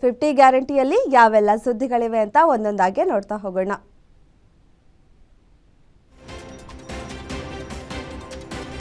50 ಗ್ಯಾರಂಟಿಯಲ್ಲಿ ಯಾವೆಲ್ಲ ಸುದ್ದಿಗಳಿವೆ ಅಂತ ಒಂದೊಂದಾಗಿ ನೋಡ್ತಾ ಹೋಗೋಣ.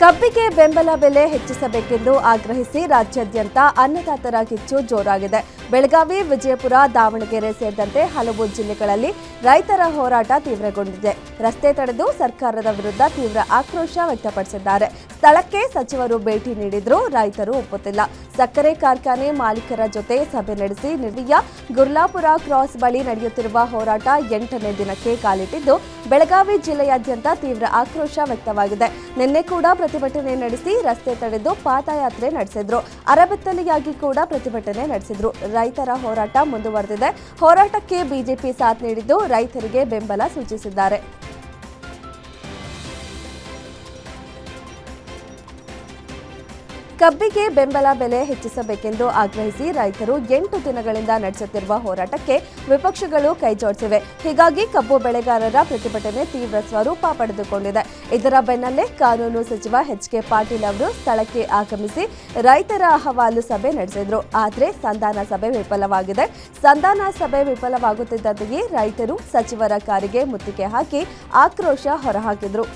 ಕಬ್ಬಿಗೆ ಬೆಂಬಲ ಬೆಲೆ ಹೆಚ್ಚಿಸಬೇಕೆಂದು ಆಗ್ರಹಿಸಿ ರಾಜ್ಯಾದ್ಯಂತ ಅನ್ನದಾತರ ಕಿಚ್ಚು ಜೋರಾಗಿದೆ. ಬೆಳಗಾವಿ, ವಿಜಯಪುರ, ದಾವಣಗೆರೆ ಸೇರಿದಂತೆ ಹಲವು ಜಿಲ್ಲೆಗಳಲ್ಲಿ ರೈತರ ಹೋರಾಟ ತೀವ್ರಗೊಂಡಿದೆ. ರಸ್ತೆ ತಡೆದು ಸರ್ಕಾರದ ವಿರುದ್ಧ ತೀವ್ರ ಆಕ್ರೋಶ ವ್ಯಕ್ತಪಡಿಸಿದ್ದಾರೆ. ಸ್ಥಳಕ್ಕೆ ಸಚಿವರು ಭೇಟಿ ನೀಡಿದ್ರೂ ರೈತರು ಒಪ್ಪುತ್ತಿಲ್ಲ. ಸಕ್ಕರೆ ಕಾರ್ಖಾನೆ ಮಾಲೀಕರ ಜೊತೆ ಸಭೆ ನಡೆಸಿ ನಿರ್ಣಯ. ಗುರ್ಲಾಪುರ ಕ್ರಾಸ್ ಬಳಿ ನಡೆಯುತ್ತಿರುವ ಹೋರಾಟ 8ನೇ ದಿನಕ್ಕೆ ಕಾಲಿಟ್ಟಿದ್ದು, ಬೆಳಗಾವಿ ಜಿಲ್ಲೆಯಾದ್ಯಂತ ತೀವ್ರ ಆಕ್ರೋಶ ವ್ಯಕ್ತವಾಗಿದೆ. ನಿನ್ನೆ ಕೂಡ ಪ್ರತಿಭಟನೆ ನಡೆಸಿ ರಸ್ತೆ ತಡೆದು ಪಾದಯಾತ್ರೆ ನಡೆಸಿದ್ರು. ಅರಬೆತ್ತಲೆಯಾಗಿ ಕೂಡ ಪ್ರತಿಭಟನೆ ನಡೆಸಿದ್ರು. ರೈತರ ಹೋರಾಟ ಮುಂದುವರೆದಿದೆ. ಹೋರಾಟಕ್ಕೆ ಬಿಜೆಪಿ ಸಾಥ್ ನೀಡಿದ್ದು, ರೈತರಿಗೆ ಬೆಂಬಲ ಸೂಚಿಸಿದ್ದಾರೆ. ಕಬ್ಬಿಗೆ ಬೆಂಬಲ ಬೆಲೆ ಹೆಚ್ಚಿಸಬೇಕೆಂದು ಆಗ್ರಹಿಸಿ ರೈತರು 8 ದಿನಗಳಿಂದ ನಡೆಸುತ್ತಿರುವ ಹೋರಾಟಕ್ಕೆ ವಿಪಕ್ಷಗಳು ಕೈಜೋಡಿಸಿವೆ. ಹೀಗಾಗಿ ಕಬ್ಬು ಬೆಳೆಗಾರರ ಪ್ರತಿಭಟನೆ ತೀವ್ರ ಸ್ವರೂಪ ಪಡೆದುಕೊಂಡಿದೆ. ಇದರ ಬೆನ್ನಲ್ಲೇ ಕಾನೂನು ಸಚಿವ ಎಚ್.ಕೆ. ಪಾಟೀಲ್ ಅವರು ಸ್ಥಳಕ್ಕೆ ಆಗಮಿಸಿ ರೈತರ ಅಹವಾಲು ಸಭೆ ನಡೆಸಿದರು. ಆದರೆ ಸಂಧಾನ ಸಭೆ ವಿಫಲವಾಗಿದೆ. ಸಂಧಾನ ಸಭೆ ವಿಫಲವಾಗುತ್ತಿದ್ದಂತೆಯೇ ರೈತರು ಸಚಿವರ ಕಾರಿಗೆ ಮುತ್ತಿಗೆ ಹಾಕಿ ಆಕ್ರೋಶ ಹೊರಹಾಕಿದರು.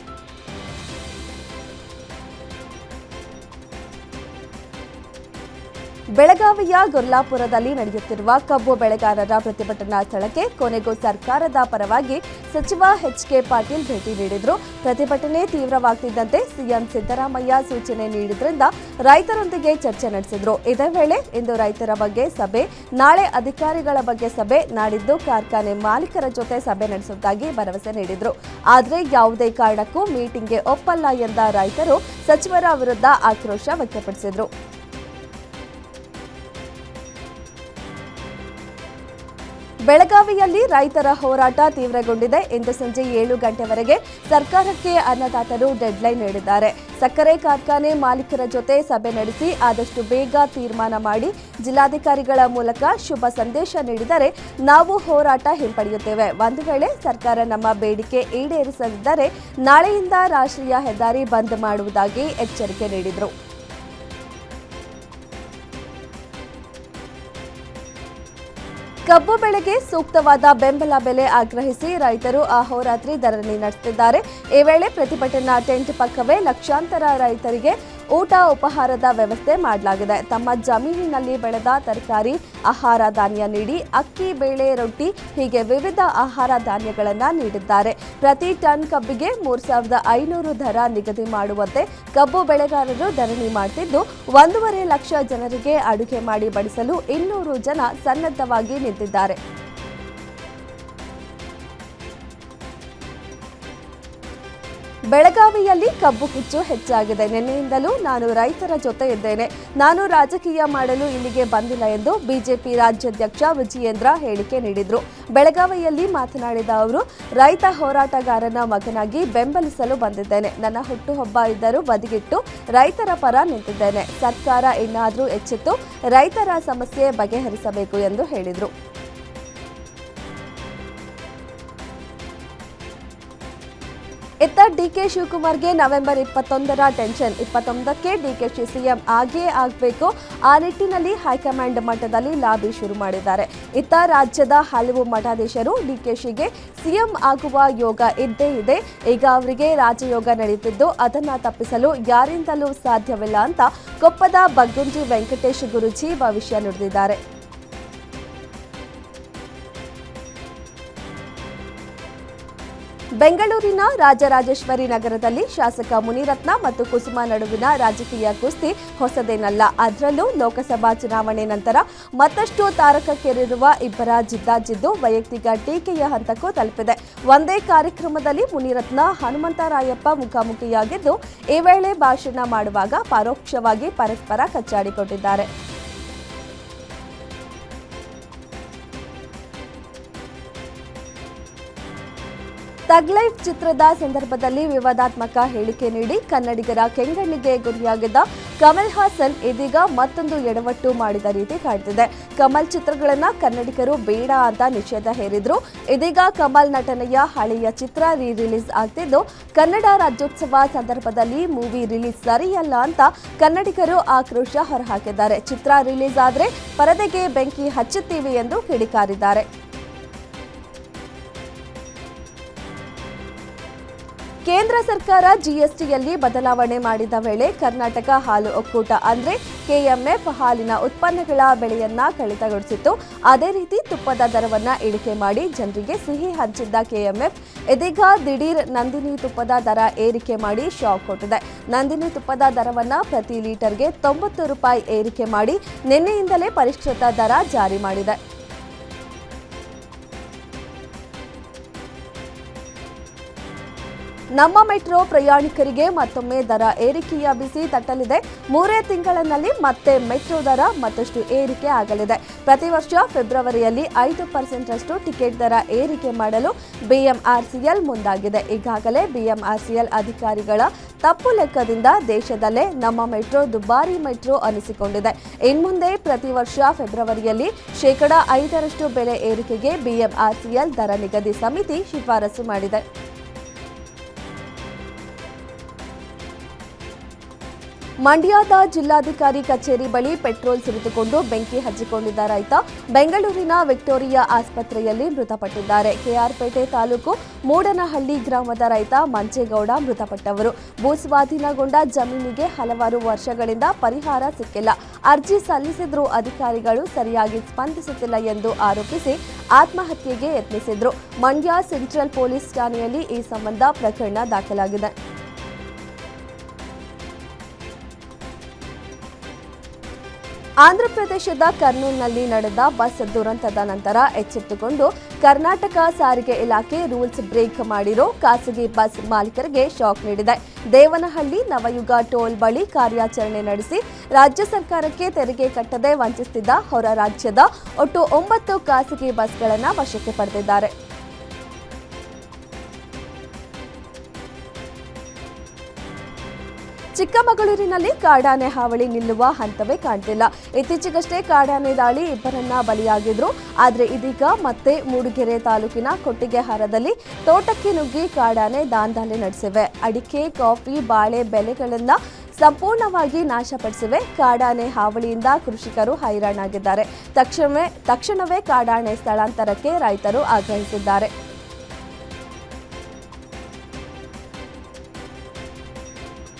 ಬೆಳಗಾವಿಯ ಗುರ್ಲಾಪುರದಲ್ಲಿ ನಡೆಯುತ್ತಿರುವ ಕಬ್ಬು ಬೆಳೆಗಾರರ ಪ್ರತಿಭಟನಾ ಸ್ಥಳಕ್ಕೆ ಕೊನೆಗೂ ಸರ್ಕಾರದ ಪರವಾಗಿ ಸಚಿವ ಎಚ್.ಕೆ. ಪಾಟೀಲ್ ಭೇಟಿ ನೀಡಿದರು. ಪ್ರತಿಭಟನೆ ತೀವ್ರವಾಗುತ್ತಿದ್ದಂತೆ ಸಿಎಂ ಸಿದ್ದರಾಮಯ್ಯ ಸೂಚನೆ ನೀಡಿದ್ರಿಂದ ರೈತರೊಂದಿಗೆ ಚರ್ಚೆ ನಡೆಸಿದರು. ಇದೇ ವೇಳೆ ಇಂದು ರೈತರ ಬಗ್ಗೆ ಸಭೆ, ನಾಳೆ ಅಧಿಕಾರಿಗಳ ಬಗ್ಗೆ ಸಭೆ, ನಾಡಿದ್ದು ಕಾರ್ಖಾನೆ ಮಾಲೀಕರ ಜೊತೆ ಸಭೆ ನಡೆಸುವುದಾಗಿ ಭರವಸೆ ನೀಡಿದರು. ಆದರೆ ಯಾವುದೇ ಕಾರಣಕ್ಕೂ ಮೀಟಿಂಗ್ಗೆ ಒಪ್ಪಲ್ಲ ಎಂದ ರೈತರು ಸಚಿವರ ವಿರುದ್ಧ ಆಕ್ರೋಶ ವ್ಯಕ್ತಪಡಿಸಿದರು. ಬೆಳಗಾವಿಯಲ್ಲಿ ರೈತರ ಹೋರಾಟ ತೀವ್ರಗೊಂಡಿದೆ. ಇಂದು ಸಂಜೆ 7 ಗಂಟೆವರೆಗೆ ಸರ್ಕಾರಕ್ಕೆ ಅನ್ನದಾತರು ಡೆಡ್ಲೈನ್ ನೀಡಿದ್ದಾರೆ. ಸಕ್ಕರೆ ಕಾರ್ಖಾನೆ ಮಾಲೀಕರ ಜೊತೆ ಸಭೆ ನಡೆಸಿ ಆದಷ್ಟು ಬೇಗ ತೀರ್ಮಾನ ಮಾಡಿ ಜಿಲ್ಲಾಧಿಕಾರಿಗಳ ಮೂಲಕ ಶುಭ ಸಂದೇಶ ನೀಡಿದರೆ ನಾವು ಹೋರಾಟ ಹಿಂಪಡೆಯುತ್ತೇವೆ. ಒಂದು ವೇಳೆ ಸರ್ಕಾರ ನಮ್ಮ ಬೇಡಿಕೆ ಈಡೇರಿಸದಿದ್ದರೆ ನಾಳೆಯಿಂದ ರಾಷ್ಟ್ರೀಯ ಹೆದ್ದಾರಿ ಬಂದ್ ಮಾಡುವುದಾಗಿ ಎಚ್ಚರಿಕೆ ನೀಡಿದರು. ಕಬ್ಬು ಬೆಳೆಗೆ ಸೂಕ್ತವಾದ ಬೆಂಬಲ ಬೆಲೆ ಆಗ್ರಹಿಸಿ ರೈತರು ಅಹೋರಾತ್ರಿ ಧರಣಿ ನಡೆಸುತ್ತಿದ್ದಾರೆ. ಈ ವೇಳೆ ಪ್ರತಿಭಟನಾ ಟೆಂಟ್ ಪಕ್ಕವೇ ಲಕ್ಷಾಂತರ ರೈತರಿಗೆ ಊಟ ಉಪಹಾರದ ವ್ಯವಸ್ಥೆ ಮಾಡಲಾಗಿದೆ. ತಮ್ಮ ಜಮೀನಿನಲ್ಲಿ ಬೆಳೆದ ತರಕಾರಿ, ಆಹಾರ ಧಾನ್ಯ ನೀಡಿ ಅಕ್ಕಿ, ಬೇಳೆ, ರೊಟ್ಟಿ ಹೀಗೆ ವಿವಿಧ ಆಹಾರ ಧಾನ್ಯಗಳನ್ನು ನೀಡಿದ್ದಾರೆ. ಪ್ರತಿ ಟನ್ ಕಬ್ಬಿಗೆ 3,500 ದರ ನಿಗದಿ ಮಾಡುವಂತೆ ಕಬ್ಬು ಬೆಳೆಗಾರರು ಧರಣಿ ಮಾಡುತ್ತಿದ್ದು, 1.5 ಲಕ್ಷ ಜನರಿಗೆ ಅಡುಗೆ ಮಾಡಿ ಬಡಿಸಲು 200 ಜನ ಸನ್ನದ್ಧವಾಗಿ ನಿಂತಿದ್ದಾರೆ. ಬೆಳಗಾವಿಯಲ್ಲಿ ಕಬ್ಬು ಕಿಚ್ಚು ಹೆಚ್ಚಾಗಿದೆ. ನಿನ್ನೆಯಿಂದಲೂ ನಾನು ರೈತರ ಜೊತೆ ಇದ್ದೇನೆ. ನಾನು ರಾಜಕೀಯ ಮಾಡಲು ಇಲ್ಲಿಗೆ ಬಂದಿಲ್ಲ ಎಂದು ಬಿಜೆಪಿ ರಾಜ್ಯಾಧ್ಯಕ್ಷ ವಿಜಯೇಂದ್ರ ಹೇಳಿಕೆ ನೀಡಿದರು. ಬೆಳಗಾವಿಯಲ್ಲಿ ಮಾತನಾಡಿದ ಅವರು, ರೈತ ಹೋರಾಟಗಾರನ ಮಗನಾಗಿ ಬೆಂಬಲಿಸಲು ಬಂದಿದ್ದೇನೆ. ನನ್ನ ಹುಟ್ಟುಹಬ್ಬ ಇದ್ದರೂ ಬದಿಗಿಟ್ಟು ರೈತರ ಪರ ನಿಂತಿದ್ದೇನೆ. ಸರ್ಕಾರ ಇನ್ನಾದರೂ ಎಚ್ಚೆತ್ತು ರೈತರ ಸಮಸ್ಯೆ ಬಗೆಹರಿಸಬೇಕು ಎಂದು ಹೇಳಿದರು. ಇತ್ತ ಡಿಕೆ ಶಿವಕುಮಾರ್ಗೆ ನವೆಂಬರ್ 21ರ ಟೆನ್ಷನ್. 21ಕ್ಕೆ ಡಿಕೆಶಿ ಸಿಎಂ ಆಗೇ ಆಗಬೇಕು. ಆ ನಿಟ್ಟಿನಲ್ಲಿ ಹೈಕಮಾಂಡ್ ಮಟ್ಟದಲ್ಲಿ ಲಾಬಿ ಶುರು ಮಾಡಿದ್ದಾರೆ. ಇತ್ತ ರಾಜ್ಯದ ಹಲವು ಮಠಾಧೀಶರು ಡಿಕೆಶಿಗೆ ಸಿಎಂ ಆಗುವ ಯೋಗ ಇದ್ದೇ ಇದೆ. ಈಗ ಅವರಿಗೆ ರಾಜಯೋಗ ನಡೆಯುತ್ತಿದ್ದು, ಅದನ್ನು ತಪ್ಪಿಸಲು ಯಾರಿಂದಲೂ ಸಾಧ್ಯವಿಲ್ಲ ಅಂತ ಕೊಪ್ಪದ ಬಗ್ಗುಂಜಿ ವೆಂಕಟೇಶ್ ಗುರೂಜಿ ಭವಿಷ್ಯ ನುಡಿದಿದ್ದಾರೆ. ಬೆಂಗಳೂರಿನ ರಾಜರಾಜೇಶ್ವರಿ ನಗರದಲ್ಲಿ ಶಾಸಕ ಮುನಿರತ್ನ ಮತ್ತು ಕುಸುಮ ನಡುವಿನ ರಾಜಕೀಯ ಕುಸ್ತಿ ಹೊಸದೇನಲ್ಲ. ಅದರಲ್ಲೂ ಲೋಕಸಭಾ ಚುನಾವಣೆ ನಂತರ ಮತ್ತಷ್ಟು ತಾರಕಕ್ಕೇರಿರುವ ಇಬ್ಬರ ಜಿದ್ದಾಜಿದ್ದು ವೈಯಕ್ತಿಕ ಟೀಕೆಯ ಹಂತಕ್ಕೂ ತಲುಪಿದೆ. ಒಂದೇ ಕಾರ್ಯಕ್ರಮದಲ್ಲಿ ಮುನಿರತ್ನ ಹನುಮಂತರಾಯಪ್ಪ ಮುಖಾಮುಖಿಯಾಗಿದ್ದು, ಈ ವೇಳೆ ಭಾಷಣ ಮಾಡುವಾಗ ಪರೋಕ್ಷವಾಗಿ ಪರಸ್ಪರ ಕಚ್ಚಾಡಿಕೊಂಡಿದ್ದಾರೆ. ತಗ್ ಲೈಫ್ ಚಿತ್ರದ ಸಂದರ್ಭದಲ್ಲಿ ವಿವಾದಾತ್ಮಕ ಹೇಳಿಕೆ ನೀಡಿ ಕನ್ನಡಿಗರ ಕೆಂಗಣ್ಣಿಗೆ ಗುರಿಯಾಗಿದ್ದ ಕಮಲ್ ಹಾಸನ್ ಇದೀಗ ಮತ್ತೊಂದು ಎಡವಟ್ಟು ಮಾಡಿದ ರೀತಿ ಕಾಣ್ತಿದೆ. ಕಮಲ್ ಚಿತ್ರಗಳನ್ನ ಕನ್ನಡಿಗರು ಬೇಡ ಅಂತ ನಿಷೇಧ ಹೇರಿದ್ರು. ಇದೀಗ ಕಮಲ್ ನಟನೆಯ ಹಳೆಯ ಚಿತ್ರ ರಿಲೀಸ್ ಆಗ್ತಿದ್ದು, ಕನ್ನಡ ರಾಜ್ಯೋತ್ಸವ ಸಂದರ್ಭದಲ್ಲಿ ಮೂವಿ ರಿಲೀಸ್ ಸರಿಯಲ್ಲ ಅಂತ ಕನ್ನಡಿಗರು ಆಕ್ರೋಶ ಹೊರಹಾಕಿದ್ದಾರೆ. ಚಿತ್ರ ರಿಲೀಸ್ ಆದ್ರೆ ಪರದೆಗೆ ಬೆಂಕಿ ಹಚ್ಚುತ್ತೀವಿ ಎಂದು ಕಿಡಿಕಾರಿದ್ದಾರೆ. ಕೇಂದ್ರ ಸರ್ಕಾರ ಜಿಎಸ್ಟಿಯಲ್ಲಿ ಬದಲಾವಣೆ ಮಾಡಿದ ವೇಳೆ ಕರ್ನಾಟಕ ಹಾಲು ಒಕ್ಕೂಟ ಅಂದ್ರೆ ಕೆಎಂಎಫ್ ಹಾಲಿನ ಉತ್ಪನ್ನಗಳ ಬೆಲೆಯನ್ನ ಕಡಿತಗೊಳಿಸಿತ್ತು. ಅದೇ ರೀತಿ ತುಪ್ಪದ ದರವನ್ನ ಇಳಿಕೆ ಮಾಡಿ ಜನರಿಗೆ ಸಿಹಿ ಹಂಚಿದ್ದ ಕೆಎಂಎಫ್ ಇದೀಗ ದಿಢೀರ್ ನಂದಿನಿ ತುಪ್ಪದ ದರ ಏರಿಕೆ ಮಾಡಿ ಶಾಕ್ ಕೊಟ್ಟಿದೆ. ನಂದಿನಿ ತುಪ್ಪದ ದರವನ್ನ ಪ್ರತಿ ಲೀಟರ್ಗೆ 90 ರೂಪಾಯಿ ಏರಿಕೆ ಮಾಡಿ ನಿನ್ನೆಯಿಂದಲೇ ಪರಿಷ್ಕೃತ ದರ ಜಾರಿ ಮಾಡಿದೆ. ನಮ್ಮ ಮೆಟ್ರೋ ಪ್ರಯಾಣಿಕರಿಗೆ ಮತ್ತೊಮ್ಮೆ ದರ ಏರಿಕೆಯ ಬಿಸಿ ತಟ್ಟಲಿದೆ. 3 ತಿಂಗಳಲ್ಲಿ ಮತ್ತೆ ಮೆಟ್ರೋ ದರ ಮತ್ತಷ್ಟು ಏರಿಕೆ ಆಗಲಿದೆ. ಪ್ರತಿ ವರ್ಷ ಫೆಬ್ರವರಿಯಲ್ಲಿ 5% ಟಿಕೆಟ್ ದರ ಏರಿಕೆ ಮಾಡಲು ಬಿಎಂಆರ್ಸಿಎಲ್ ಮುಂದಾಗಿದೆ. ಈಗಾಗಲೇ ಬಿಎಂಆರ್ಸಿಎಲ್ ಅಧಿಕಾರಿಗಳ ತಪ್ಪು ಲೆಕ್ಕದಿಂದ ದೇಶದಲ್ಲೇ ನಮ್ಮ ಮೆಟ್ರೋ ದುಬಾರಿ ಮೆಟ್ರೋ ಅನಿಸಿಕೊಂಡಿದೆ. ಇನ್ಮುಂದೆ ಪ್ರತಿ ವರ್ಷ ಫೆಬ್ರವರಿಯಲ್ಲಿ 5% ಬೆಲೆ ಏರಿಕೆಗೆ ಬಿಎಂಆರ್ಸಿಎಲ್ ದರ ನಿಗದಿ ಸಮಿತಿ ಶಿಫಾರಸು ಮಾಡಿದೆ. ಮಂಡ್ಯದ ಜಿಲ್ಲಾಧಿಕಾರಿ ಕಚೇರಿ ಬಳಿ ಪೆಟ್ರೋಲ್ ಸುರಿದುಕೊಂಡು ಬೆಂಕಿ ಹಚ್ಚಿಕೊಂಡಿದ್ದ ರೈತ ಬೆಂಗಳೂರಿನ ವಿಕ್ಟೋರಿಯಾ ಆಸ್ಪತ್ರೆಯಲ್ಲಿ ಮೃತಪಟ್ಟಿದ್ದಾರೆ. ಕೆಆರ್ಪೇಟೆ ತಾಲೂಕು ಮೂಡನಹಳ್ಳಿ ಗ್ರಾಮದ ರೈತ ಮಂಚೇಗೌಡ ಮೃತಪಟ್ಟವರು. ಭೂಸ್ವಾಧೀನಗೊಂಡ ಜಮೀನಿಗೆ ಹಲವಾರು ವರ್ಷಗಳಿಂದ ಪರಿಹಾರ ಸಿಕ್ಕಿಲ್ಲ. ಅರ್ಜಿ ಸಲ್ಲಿಸಿದ್ರೂ ಅಧಿಕಾರಿಗಳು ಸರಿಯಾಗಿ ಸ್ಪಂದಿಸುತ್ತಿಲ್ಲ ಎಂದು ಆರೋಪಿಸಿ ಆತ್ಮಹತ್ಯೆಗೆ ಯತ್ನಿಸಿದ್ರು. ಮಂಡ್ಯ ಸೆಂಟ್ರಲ್ ಪೊಲೀಸ್ ಠಾಣೆಯಲ್ಲಿ ಈ ಸಂಬಂಧ ಪ್ರಕರಣ ದಾಖಲಾಗಿದೆ. ಆಂಧ್ರಪ್ರದೇಶದ ಕರ್ನೂಲ್ನಲ್ಲಿ ನಡೆದ ಬಸ್ ದುರಂತದ ನಂತರ ಎಚ್ಚೆತ್ತುಕೊಂಡು ಕರ್ನಾಟಕ ಸಾರಿಗೆ ಇಲಾಖೆ ರೂಲ್ಸ್ ಬ್ರೇಕ್ ಮಾಡಿರೋ ಖಾಸಗಿ ಬಸ್ ಮಾಲೀಕರಿಗೆ ಶಾಕ್ ನೀಡಿದೆ. ದೇವನಹಳ್ಳಿ ನವಯುಗ ಟೋಲ್ ಬಳಿ ಕಾರ್ಯಾಚರಣೆ ನಡೆಸಿ ರಾಜ್ಯ ಸರ್ಕಾರಕ್ಕೆ ತೆರಿಗೆ ಕಟ್ಟದೆ ವಂಚಿಸುತ್ತಿದ್ದ ಹೊರ ರಾಜ್ಯದ ಒಟ್ಟು 9 ಖಾಸಗಿ ಬಸ್ಗಳನ್ನು ವಶಕ್ಕೆ ಪಡೆದಿದ್ದಾರೆ. ಚಿಕ್ಕಮಗಳೂರಿನಲ್ಲಿ ಕಾಡಾನೆ ಹಾವಳಿ ನಿಲ್ಲುವ ಹಂತವೇ ಕಾಣ್ತಿಲ್ಲ. ಇತ್ತೀಚೆಗಷ್ಟೇ ಕಾಡಾನೆ ದಾಳಿ ಇಬ್ಬರನ್ನ ಬಲಿಯಾಗಿದ್ರು. ಆದರೆ ಇದೀಗ ಮತ್ತೆ ಮೂಡಿಗೆರೆ ತಾಲೂಕಿನ ಕೊಟ್ಟಿಗೆಹಾರದಲ್ಲಿ ತೋಟಕ್ಕೆ ನುಗ್ಗಿ ಕಾಡಾನೆ ದಾಂಧಲೆ ನಡೆಸಿವೆ. ಅಡಿಕೆ, ಕಾಫಿ, ಬಾಳೆ ಬೆಳೆಗಳನ್ನ ಸಂಪೂರ್ಣವಾಗಿ ನಾಶಪಡಿಸಿವೆ. ಕಾಡಾನೆ ಹಾವಳಿಯಿಂದ ಕೃಷಿಕರು ಹೈರಾಣಾಗಿದ್ದಾರೆ. ತಕ್ಷಣವೇ ಕಾಡಾನೆ ಸ್ಥಳಾಂತರಕ್ಕೆ ರೈತರು ಆಗ್ರಹಿಸಿದ್ದಾರೆ.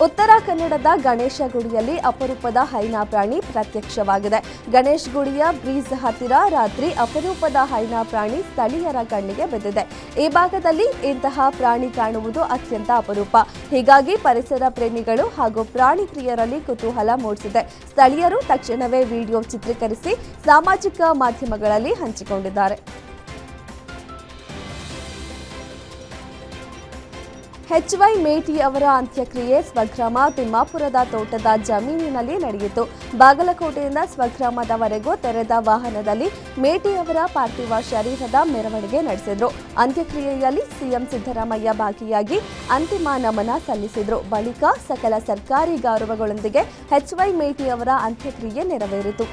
ಉತ್ತರ ಕನ್ನಡದ ಗಣೇಶ ಗುಡಿಯಲ್ಲಿ ಅಪರೂಪದ ಹೈನಾ ಪ್ರಾಣಿ ಪ್ರತ್ಯಕ್ಷವಾಗಿದೆ. ಗಣೇಶ್ ಗುಡಿಯ ಬ್ರೀಜ್ ಹತ್ತಿರ ರಾತ್ರಿ ಅಪರೂಪದ ಹೈನಾ ಪ್ರಾಣಿ ಸ್ಥಳೀಯರ ಕಣ್ಣಿಗೆ ಬಿದ್ದಿದೆ. ಈ ಭಾಗದಲ್ಲಿ ಇಂತಹ ಪ್ರಾಣಿ ಕಾಣುವುದು ಅತ್ಯಂತ ಅಪರೂಪ. ಹೀಗಾಗಿ ಪರಿಸರ ಪ್ರೇಮಿಗಳು ಹಾಗೂ ಪ್ರಾಣಿ ಪ್ರಿಯರಲ್ಲಿ ಕುತೂಹಲ ಮೂಡಿಸಿದೆ. ಸ್ಥಳೀಯರು ತಕ್ಷಣವೇ ವಿಡಿಯೋ ಚಿತ್ರೀಕರಿಸಿ ಸಾಮಾಜಿಕ ಮಾಧ್ಯಮಗಳಲ್ಲಿ ಹಂಚಿಕೊಂಡಿದ್ದಾರೆ. ಎಚ್.ವೈ. ಮೇಟಿ ಅವರ ಅಂತ್ಯಕ್ರಿಯೆ ಸ್ವಗ್ರಾಮ ತಿಮ್ಮಾಪುರದ ತೋಟದ ಜಮೀನಿನಲ್ಲಿ ನಡೆಯಿತು. ಬಾಗಲಕೋಟೆಯಿಂದ ಸ್ವಗ್ರಾಮದವರೆಗೂ ತೆರೆದ ವಾಹನದಲ್ಲಿ ಮೇಟಿ ಅವರ ಪಾರ್ಥಿವ ಶರೀರದ ಮೆರವಣಿಗೆ ನಡೆಸಿದ್ರು. ಅಂತ್ಯಕ್ರಿಯೆಯಲ್ಲಿ ಸಿಎಂ ಸಿದ್ದರಾಮಯ್ಯ ಭಾಗಿಯಾಗಿ ಅಂತಿಮ ನಮನ ಸಲ್ಲಿಸಿದ್ರು. ಬಳಿಕ ಸಕಲ ಸರ್ಕಾರಿ ಗೌರವಗಳೊಂದಿಗೆ ಎಚ್.ವೈ. ಮೇಟಿ ಅವರ ಅಂತ್ಯಕ್ರಿಯೆ ನೆರವೇರಿತು.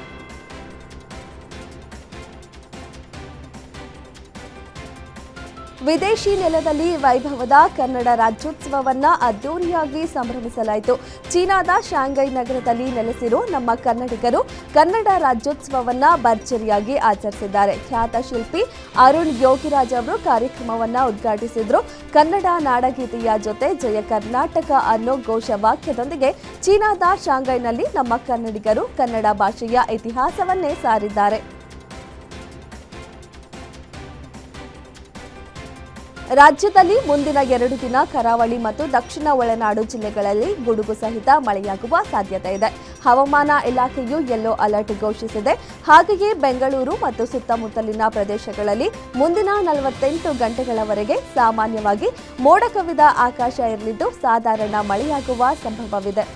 ವಿದೇಶಿ ನೆಲದಲ್ಲಿ ವೈಭವದ ಕನ್ನಡ ರಾಜ್ಯೋತ್ಸವವನ್ನ ಅದ್ದೂರಿಯಾಗಿ ಸಂಭ್ರಮಿಸಲಾಯಿತು. ಚೀನಾದ ಶಾಂಘೈ ನಗರದಲ್ಲಿ ನೆಲೆಸಿರೋ ನಮ್ಮ ಕನ್ನಡಿಗರು ಕನ್ನಡ ರಾಜ್ಯೋತ್ಸವವನ್ನ ಭರ್ಜರಿಯಾಗಿ ಆಚರಿಸಿದ್ದಾರೆ. ಖ್ಯಾತ ಶಿಲ್ಪಿ ಅರುಣ್ ಯೋಗಿರಾಜ್ ಅವರು ಕಾರ್ಯಕ್ರಮವನ್ನ ಉದ್ಘಾಟಿಸಿದ್ರು. ಕನ್ನಡ ನಾಡಗೀತೆಯ ಜೊತೆ ಜಯ ಕರ್ನಾಟಕ ಅನ್ನೋ ಘೋಷವಾಕ್ಯದೊಂದಿಗೆ ಚೀನಾದ ಶಾಂಘೈನಲ್ಲಿ ನಮ್ಮ ಕನ್ನಡಿಗರು ಕನ್ನಡ ಭಾಷೆಯ ಇತಿಹಾಸವನ್ನೇ ಸಾರಿದ್ದಾರೆ. ರಾಜ್ಯದಲ್ಲಿ ಮುಂದಿನ 2 ದಿನ ಕರಾವಳಿ ಮತ್ತು ದಕ್ಷಿಣ ಒಳನಾಡು ಜಿಲ್ಲೆಗಳಲ್ಲಿ ಗುಡುಗು ಸಹಿತ ಮಳೆಯಾಗುವ ಸಾಧ್ಯತೆ ಇದೆ. ಹವಾಮಾನ ಇಲಾಖೆಯು ಯೆಲ್ಲೋ ಅಲರ್ಟ್ ಘೋಷಿಸಿದೆ. ಹಾಗೆಯೇ ಬೆಂಗಳೂರು ಮತ್ತು ಸುತ್ತಮುತ್ತಲಿನ ಪ್ರದೇಶಗಳಲ್ಲಿ ಮುಂದಿನ 48 ಗಂಟೆಗಳವರೆಗೆ ಸಾಮಾನ್ಯವಾಗಿ ಮೋಡ ಕವಿದ ಆಕಾಶ ಇರಲಿದ್ದು ಸಾಧಾರಣ ಮಳೆಯಾಗುವ ಸಂಭವವಿದೆ.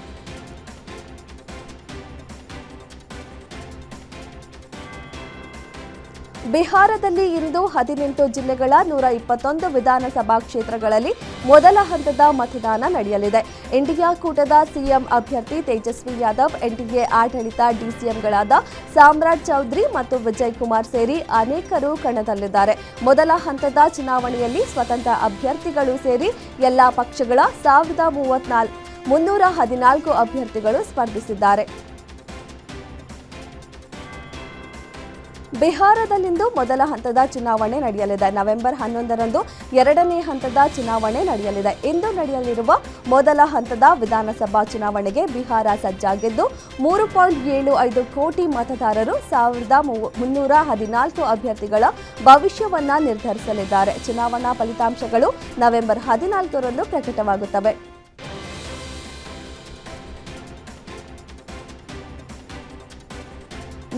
ಬಿಹಾರದಲ್ಲಿ ಇಂದು 18 ಜಿಲ್ಲೆಗಳ 121 ವಿಧಾನಸಭಾ ಕ್ಷೇತ್ರಗಳಲ್ಲಿ ಮೊದಲ ಹಂತದ ಮತದಾನ ನಡೆಯಲಿದೆ. ಇಂಡಿಯಾ ಕೂಟದ ಸಿಎಂ ಅಭ್ಯರ್ಥಿ ತೇಜಸ್ವಿ ಯಾದವ್, ಎನ್ಡಿಎ ಆಡಳಿತ ಡಿಸಿಎಂಗಳಾದ ಸಾಮ್ರಾಟ್ ಚೌಧರಿ ಮತ್ತು ವಿಜಯ್ ಕುಮಾರ್ ಸೇರಿ ಅನೇಕರು ಕಣದಲ್ಲಿದ್ದಾರೆ. ಮೊದಲ ಹಂತದ ಚುನಾವಣೆಯಲ್ಲಿ ಸ್ವತಂತ್ರ ಅಭ್ಯರ್ಥಿಗಳು ಸೇರಿ ಎಲ್ಲಾ ಪಕ್ಷಗಳ 1314 ಅಭ್ಯರ್ಥಿಗಳು ಸ್ಪರ್ಧಿಸಿದ್ದಾರೆ. ಬಿಹಾರದಲ್ಲಿಂದು ಮೊದಲ ಹಂತದ ಚುನಾವಣೆ ನಡೆಯಲಿದೆ. ನವೆಂಬರ್ 11ರಂದು ಎರಡನೇ ಹಂತದ ಚುನಾವಣೆ ನಡೆಯಲಿದೆ. ಇಂದು ನಡೆಯಲಿರುವ ಮೊದಲ ಹಂತದ ವಿಧಾನಸಭಾ ಚುನಾವಣೆಗೆ ಬಿಹಾರ ಸಜ್ಜಾಗಿದ್ದು 3.75 ಕೋಟಿ ಮತದಾರರು 1314 ಅಭ್ಯರ್ಥಿಗಳ ಭವಿಷ್ಯವನ್ನ ನಿರ್ಧರಿಸಲಿದ್ದಾರೆ. ಚುನಾವಣಾ ಫಲಿತಾಂಶಗಳು ನವೆಂಬರ್ 14ರಂದು ಪ್ರಕಟವಾಗುತ್ತವೆ.